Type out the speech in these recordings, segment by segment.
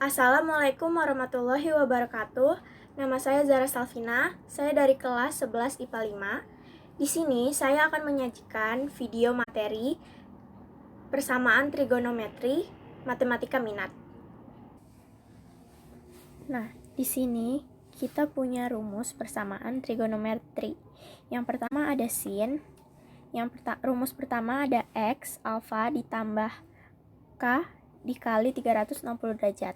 Assalamualaikum warahmatullahi wabarakatuh. Nama saya Zara Salvina. Saya dari kelas 11 IPA 5. Di sini saya akan menyajikan video materi persamaan trigonometri matematika minat. Nah, di sini kita punya rumus persamaan trigonometri. Yang pertama ada sin. Rumus pertama ada X alfa ditambah K dikali 360 derajat.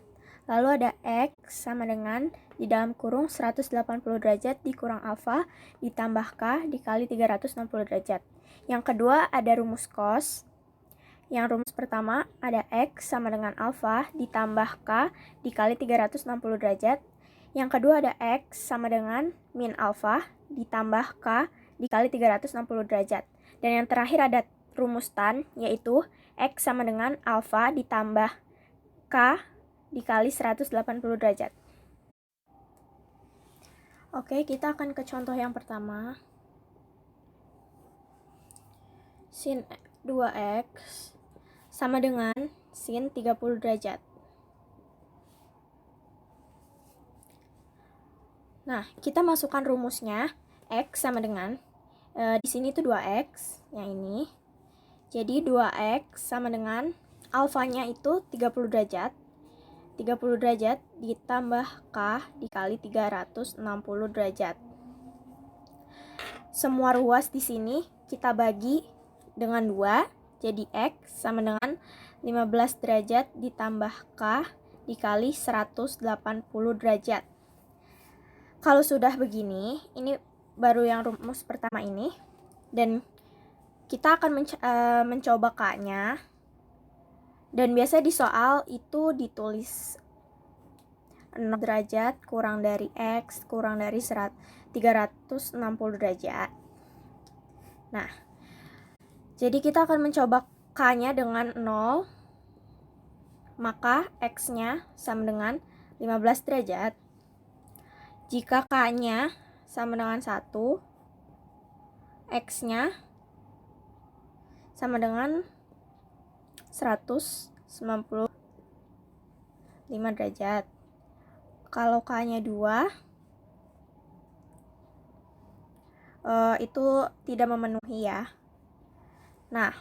Lalu ada X sama dengan di dalam kurung 180 derajat dikurang alfa ditambah K dikali 360 derajat. Yang kedua ada rumus cos. Yang rumus pertama ada X sama dengan alfa ditambah K dikali 360 derajat. Yang kedua ada X sama dengan min alfa ditambah K dikali 360 derajat. Dan yang terakhir ada rumus tan, yaitu X sama dengan alfa ditambah K dikali 180 derajat. Oke, kita akan ke contoh yang pertama. Sin 2X sama dengan sin 30 derajat. Nah, kita masukkan rumusnya. X sama dengan di sini tuh 2X, yang ini. Jadi 2X sama dengan alfanya itu 30 derajat. 30 derajat ditambah K dikali 360 derajat. Semua ruas di sini kita bagi dengan 2. Jadi X sama dengan 15 derajat ditambah K dikali 180 derajat. Kalau sudah begini, ini baru yang rumus pertama ini. Dan kita akan mencoba K-nya. Dan biasa di soal itu ditulis 0 derajat kurang dari X kurang dari 360 derajat. Nah, jadi kita akan mencoba K-nya dengan 0, maka X-nya sama dengan 15 derajat. Jika K-nya sama dengan 1, X-nya sama dengan 195 derajat. Kalau K-nya 2, itu tidak memenuhi ya. Nah,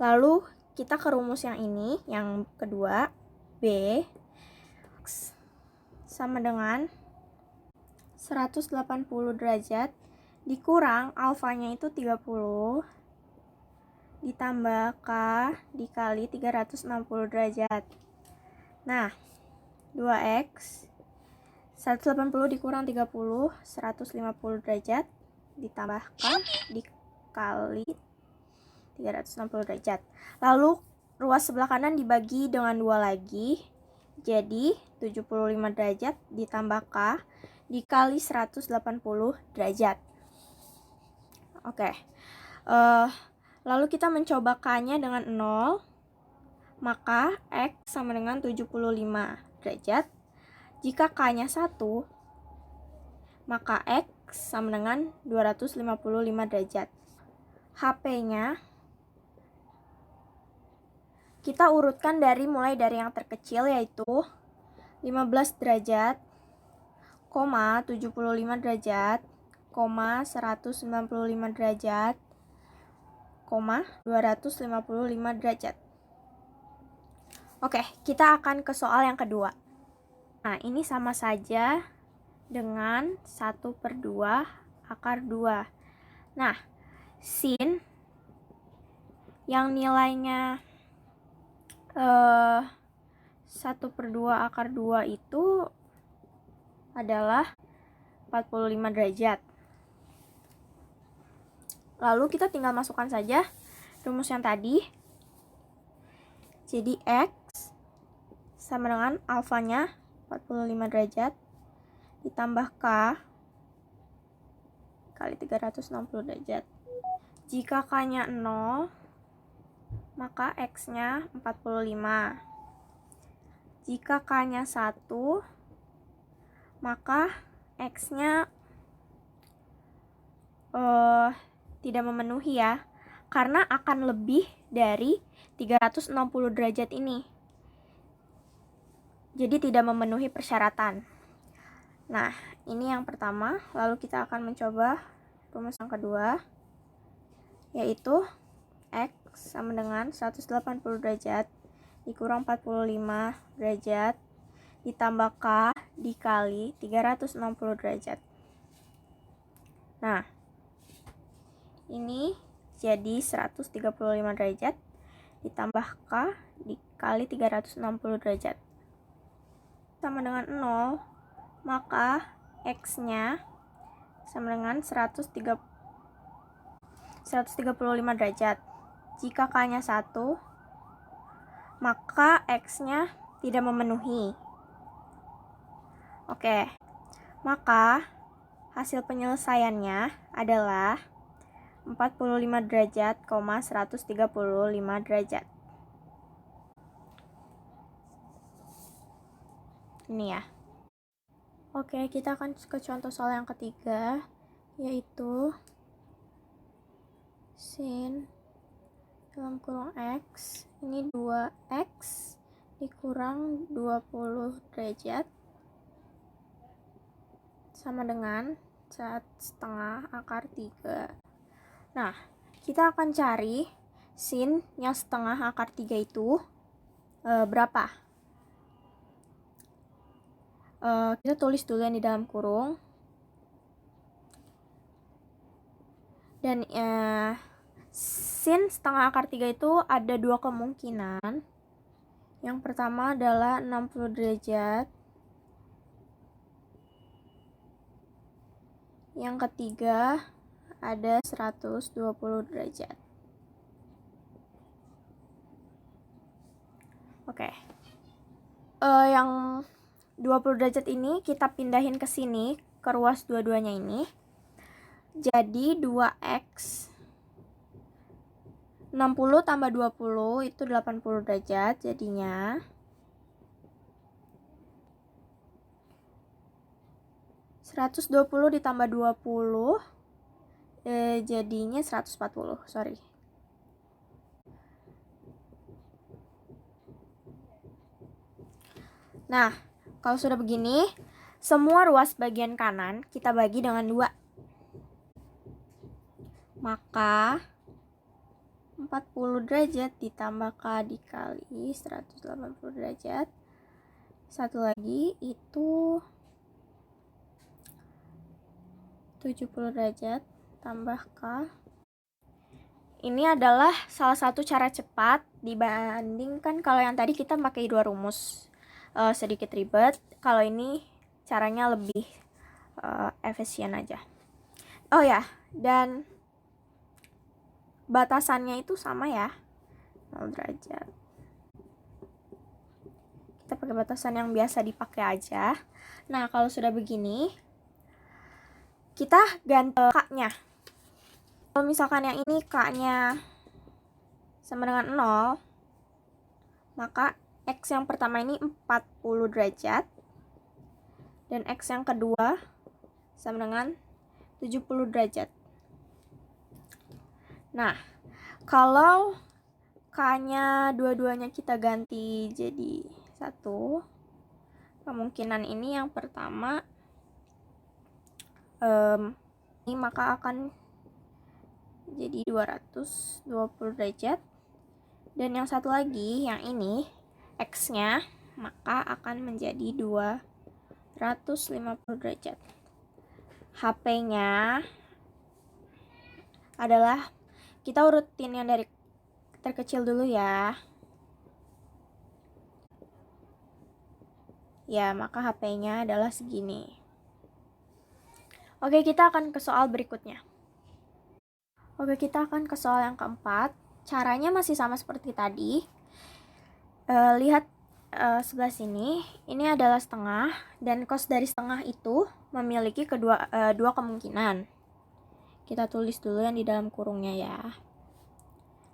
lalu kita ke rumus yang ini, yang kedua, B X sama dengan 180 derajat dikurang alfanya itu 30 ditambah K dikali 360 derajat. Nah, 2X 180 dikurang 30 150 derajat ditambah K dikali 360 derajat. Lalu ruas sebelah kanan dibagi dengan 2 lagi. Jadi 75 derajat ditambah K dikali 180 derajat. Oke. Lalu kita mencoba K-nya dengan 0, maka X sama dengan 75 derajat. Jika K-nya 1, maka X sama dengan 255 derajat. HP-nya kita urutkan mulai dari yang terkecil, yaitu 15 derajat, 75 derajat, 195 derajat, 255 derajat. Oke, kita akan ke soal yang kedua. Nah, ini sama saja dengan 1/2 akar 2. Nah, sin yang nilainya 1/2 akar 2 itu adalah 45 derajat. Lalu kita tinggal masukkan saja rumus yang tadi. Jadi X sama dengan alfanya 45 derajat ditambah K kali 360 derajat. Jika K-nya 0, maka X-nya 45. Jika K-nya 1, maka X-nya tidak memenuhi ya, karena akan lebih dari 360 derajat ini. jadi tidak memenuhi persyaratan. Nah, ini yang pertama. Lalu kita akan mencoba rumus yang kedua, yaitu X sama dengan 180 derajat dikurang 45 derajat ditambah K dikali 360 derajat. Nah, ini jadi 135 derajat ditambah K dikali 360 derajat sama dengan 0, maka X-nya sama dengan 135 derajat. Jika K-nya 1, maka X-nya tidak memenuhi. Oke, maka hasil penyelesaiannya adalah 45 derajat, 135 derajat. Ini ya. Oke, kita akan ke contoh soal yang ketiga, yaitu sin dalam kurung X, ini 2X dikurang 20 derajat sama dengan 1/2 akar 3. Nah, kita akan cari sin yang 1/2 akar 3 itu berapa? Kita tulis dulu yang di dalam kurung. Dan sin 1/2 akar 3 itu ada dua kemungkinan. Yang pertama adalah 60 derajat. Yang ketiga ada 120 derajat. Oke. Yang 20 derajat ini kita pindahin ke sini, ke ruas dua-duanya ini. Jadi 2X 60 tambah 20 itu 80 derajat, jadinya 120 ditambah 20 jadinya 140, sorry. Nah, kalau sudah begini, semua ruas bagian kanan kita bagi dengan 2. Maka 40 derajat ditambah K dikali 180 derajat. Satu lagi itu 70 derajat tambah K. Ini adalah salah satu cara cepat dibandingkan kalau yang tadi kita pakai dua rumus. Sedikit ribet. Kalau ini caranya lebih efisien aja. Oh ya, dan batasannya itu sama ya, 0 derajat. Kita pakai batasan yang biasa dipakai aja. Nah, kalau sudah begini, kita ganti K-nya. Kalau misalkan yang ini K-nya sama dengan 0, maka X yang pertama ini 40 derajat. Dan X yang kedua sama dengan 70 derajat. Nah, kalau K-nya dua-duanya kita ganti jadi 1, kemungkinan ini yang pertama ini maka akan jadi 220 derajat. Dan yang satu lagi, yang ini X-nya maka akan menjadi 250 derajat. HP-nya adalah, kita urutin yang dari terkecil dulu ya. Ya, maka HP-nya adalah segini. Oke, kita akan ke soal berikutnya. Oke, kita akan ke soal yang keempat. Caranya masih sama seperti tadi. Lihat sebelah sini, ini adalah setengah, dan cos dari setengah itu memiliki dua kemungkinan. Kita tulis dulu yang di dalam kurungnya ya.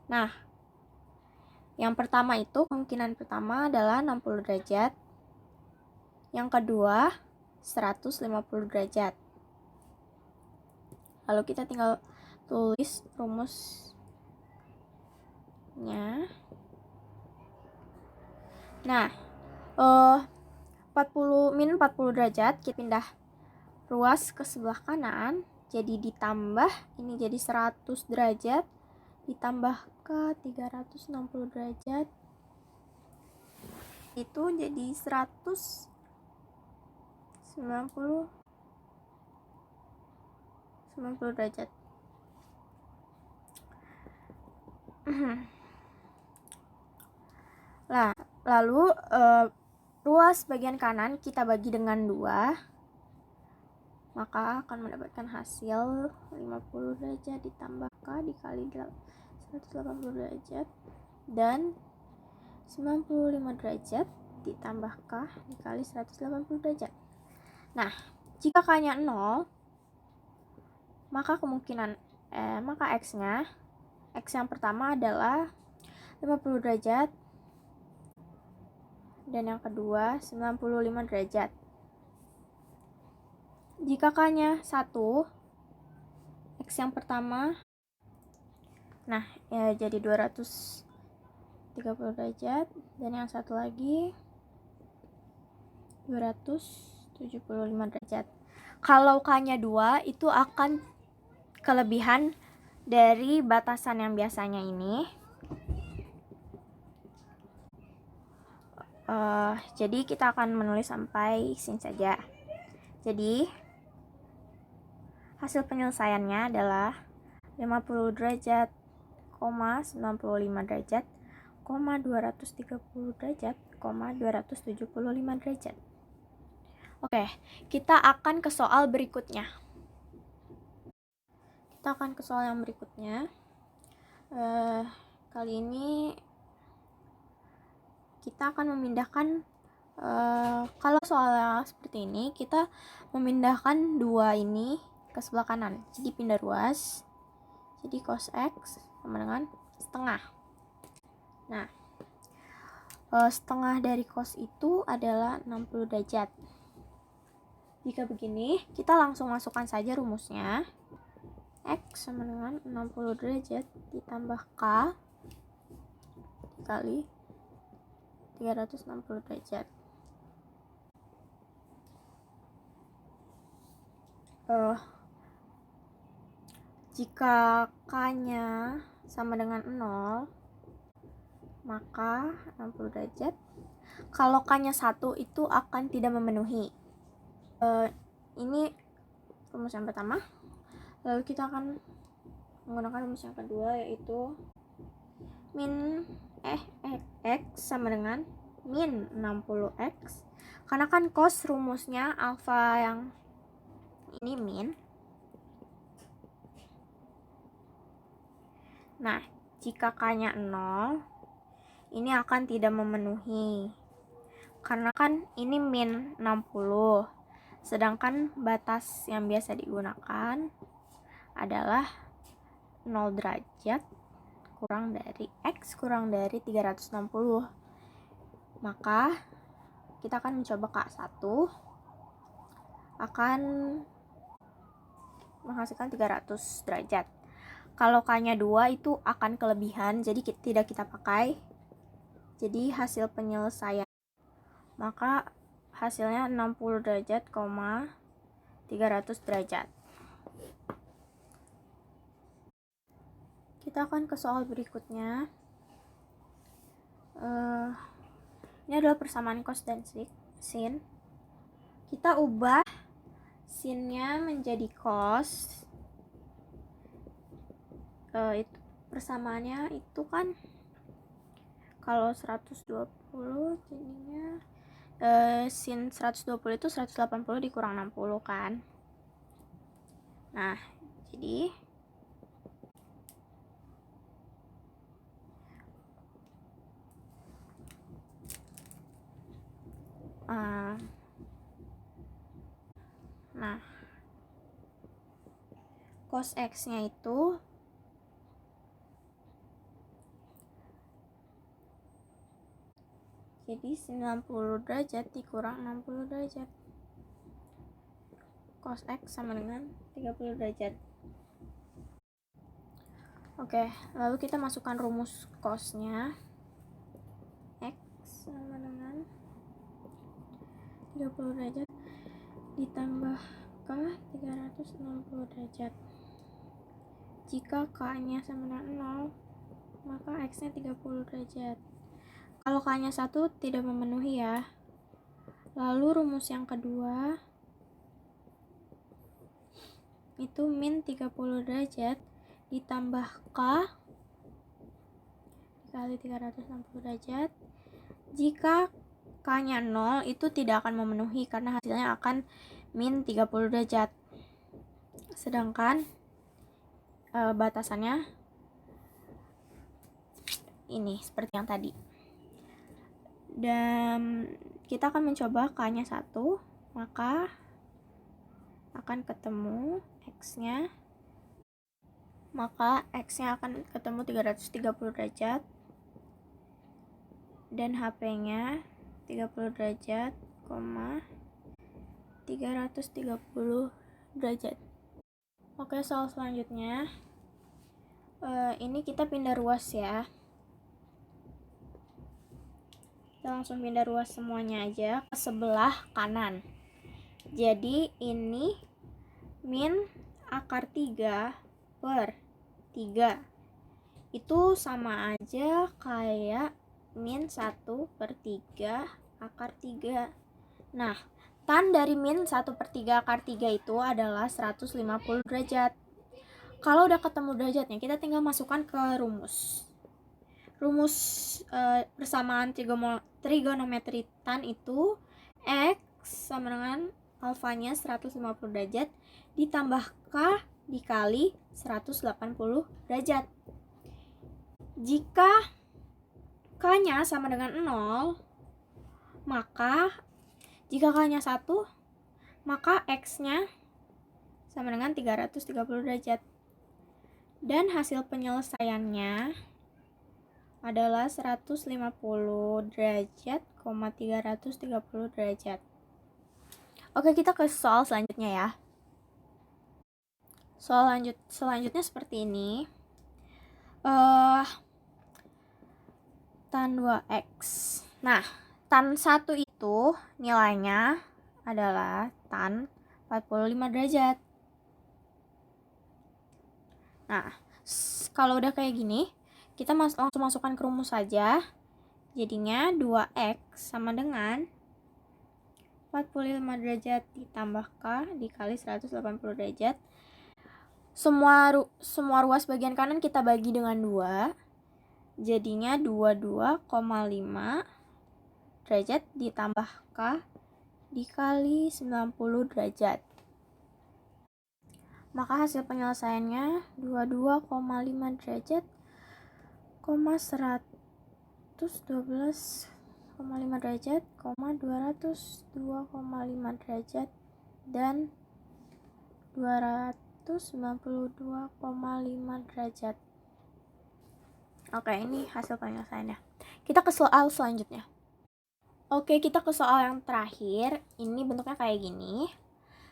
Nah, yang pertama itu, kemungkinan pertama adalah 60 derajat. Yang kedua, 150 derajat. Lalu kita tinggal tulis rumusnya. Nah, min 40 derajat, kita pindah ruas ke sebelah kanan, jadi ditambah ini jadi 100 derajat ditambah ke 360 derajat itu jadi 90 derajat. Nah, lalu ruas bagian kanan kita bagi dengan 2, maka akan mendapatkan hasil 50 derajat ditambah K dikali 180 derajat dan 95 derajat ditambah K dikali 180 derajat. Nah, jika K-nya 0, maka maka X yang pertama adalah 50 derajat dan yang kedua 95 derajat. Jika K-nya 1, X yang pertama jadi 230 derajat dan yang satu lagi 275 derajat. Kalau K-nya 2 itu akan kelebihan dari batasan yang biasanya ini. Jadi kita akan menulis sampai sini saja. Jadi hasil penyelesaiannya adalah 50 derajat, 95 derajat, 230 derajat, 275 derajat. Oke, kita akan ke soal berikutnya. Kali ini kita akan memindahkan kalau soalnya seperti ini, kita memindahkan 2 ini ke sebelah kanan. Jadi pindah ruas. Jadi cos X sama dengan setengah. Nah, setengah dari cos itu adalah 60 derajat. Jika begini, kita langsung masukkan saja rumusnya. X sama dengan 60 derajat ditambah K dikali 360 derajat. Jika K-nya sama dengan 0, maka 60 derajat. Kalau K-nya 1 itu akan tidak memenuhi. Ini rumus yang pertama. Lalu kita akan menggunakan rumus yang kedua, yaitu X sama dengan min 60X. Karena kan cos rumusnya alfa yang ini min. Nah, jika K-nya 0, ini akan tidak memenuhi. Karena kan ini min 60. Sedangkan batas yang biasa digunakan adalah 0 derajat kurang dari X kurang dari 360. Maka kita akan mencoba K1 akan menghasilkan 300 derajat. Kalau K-nya 2 itu akan kelebihan, jadi tidak kita pakai. Jadi hasil penyelesaian, maka hasilnya 60 derajat, 300 derajat. Kita akan ke soal berikutnya. Ini adalah persamaan cos dan sin. Kita ubah sinnya menjadi cos. Itu persamaannya itu kan kalau 120 jadinya sin 120 itu 180 dikurang 60 kan. Nah, jadi cos X-nya itu jadi 90 derajat dikurang 60 derajat. Cos X sama dengan 30 derajat. Oke, lalu kita masukkan rumus cosnya. X sama dengan 30 derajat ditambah K 360 derajat. Jika K-nya sama dengan 0, maka X-nya 30 derajat. Kalau K-nya 1 tidak memenuhi ya. Lalu rumus yang kedua itu min 30 derajat ditambah K dikali 360 derajat. Jika K-nya 0 itu tidak akan memenuhi karena hasilnya akan min 30 derajat. Sedangkan batasannya ini seperti yang tadi. Dan kita akan mencoba K-nya 1, maka akan ketemu X-nya. Maka X-nya akan ketemu 330 derajat dan HP-nya 30 derajat, 330 derajat. Oke, soal selanjutnya. Ini kita pindah ruas ya. Kita langsung pindah ruas semuanya aja ke sebelah kanan. Jadi ini min akar 3 per 3. Itu sama aja kayak min 1 per 3 akar 3. Nah, tan dari min 1 per 3 akar 3 itu adalah 150 derajat. Kalau udah ketemu derajatnya, kita tinggal masukkan ke rumus. Rumus persamaan trigonometri tan itu X sama dengan alfanya 150 derajat ditambah K dikali 180 derajat. Jika K-nya sama dengan 0, maka jika K-nya 1, maka X-nya sama dengan 330 derajat. Dan hasil penyelesaiannya adalah 150 derajat, 330 derajat. Oke, kita ke soal selanjutnya ya. Soal selanjutnya seperti ini. Tan 2x. Nah, tan 1 itu nilainya adalah tan 45 derajat. Nah, kalau udah kayak gini, kita langsung masukkan ke rumus saja. Jadinya 2x sama dengan 45 derajat ditambah K dikali 180 derajat. Semua ruas bagian kanan kita bagi dengan 2. Jadinya 22,5 derajat ditambah K dikali 90 derajat. Maka hasil penyelesaiannya 22,5 derajat, 112,5 derajat, 202,5 derajat, dan 292,5 derajat. Oke, ini hasil penyelesaiannya. Kita ke soal selanjutnya. Oke, kita ke soal yang terakhir. Ini bentuknya kayak gini.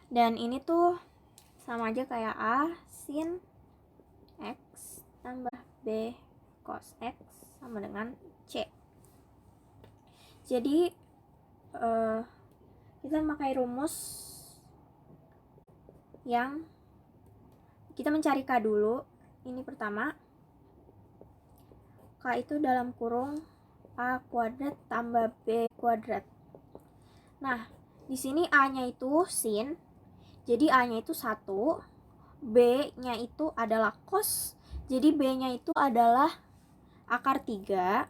Dan ini tuh sama aja kayak A sin X tambah B cos X sama dengan C. Jadi kita memakai rumus yang kita mencari K dulu. Ini pertama, K itu dalam kurung A kuadrat tambah B kuadrat. Nah, di sini A-nya itu sin. Jadi A-nya itu 1, B-nya itu adalah cos, jadi B-nya itu adalah akar 3.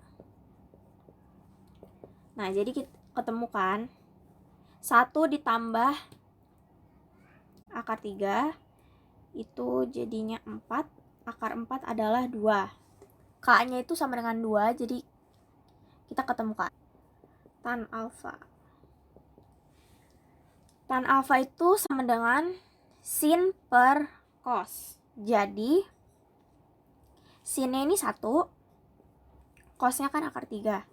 Nah, jadi kita ketemukan 1 ditambah akar 3 itu jadinya 4, akar 4 adalah 2. K-nya itu sama dengan 2, jadi kita ketemukan tan alfa. Tan alfa itu sama dengan sin per cos. Jadi sinnya ini 1, cosnya kan akar 3.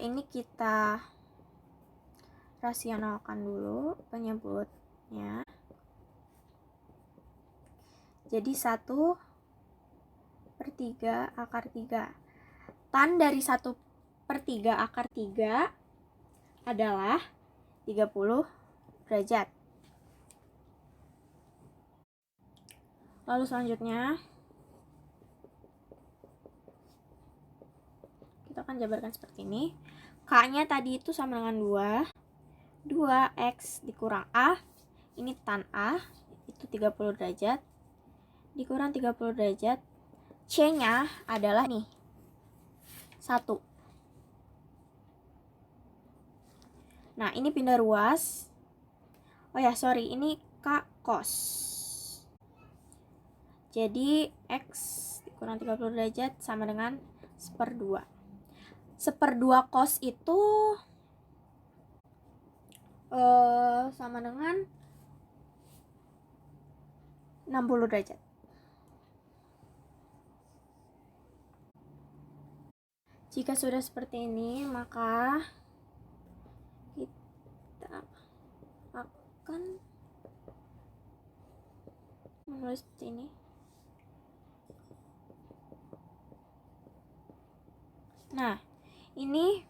Ini kita rasionalkan dulu penyebutnya. Jadi 1/3 akar 3. tan dari 1/3 akar 3 adalah 30 derajat. Lalu selanjutnya, kita akan jabarkan seperti ini. K-nya tadi itu sama dengan 2x dikurang A, ini tan A, itu 30 derajat, dikurang 30 derajat. C-nya adalah nih, 1. Nah, ini pindah ruas. Oh ya, sorry, ini K cos. Jadi, X dikurang 30 derajat sama dengan 1/2. 1/2 cos itu sama dengan 60 derajat. Jika sudah seperti ini, maka kita akan menulis seperti ini. Nah, ini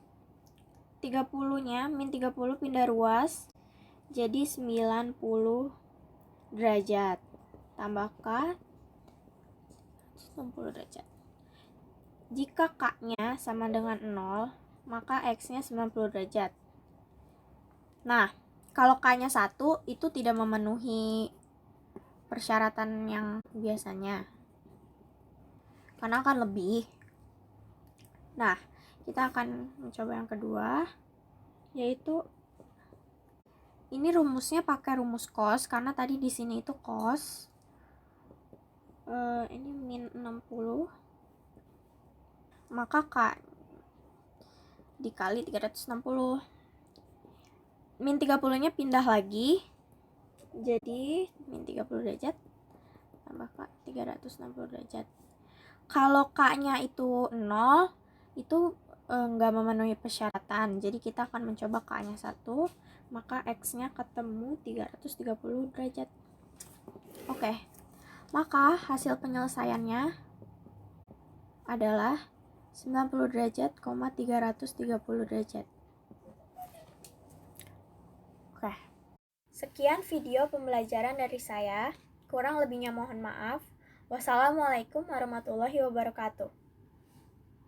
30-nya, min 30 pindah ruas, jadi 90 derajat. Tambah K, 90 derajat. Jika K-nya sama dengan 0, maka X-nya 90 derajat. Nah, kalau K-nya 1, itu tidak memenuhi persyaratan yang biasanya, karena akan lebih. Nah, kita akan mencoba yang kedua, yaitu ini rumusnya pakai rumus cos, karena tadi di sini itu cos. Ini min 60, maka K dikali 360. Min 30-nya pindah lagi, jadi min 30 derajat tambah K 360 derajat. Kalau K-nya itu 0, itu nggak memenuhi persyaratan, jadi kita akan mencoba K-nya 1, maka X-nya ketemu 330 derajat. Oke, maka hasil penyelesaiannya adalah 90 derajat, 330 derajat. Oke, sekian video pembelajaran dari saya. Kurang lebihnya mohon maaf. Wassalamualaikum warahmatullahi wabarakatuh.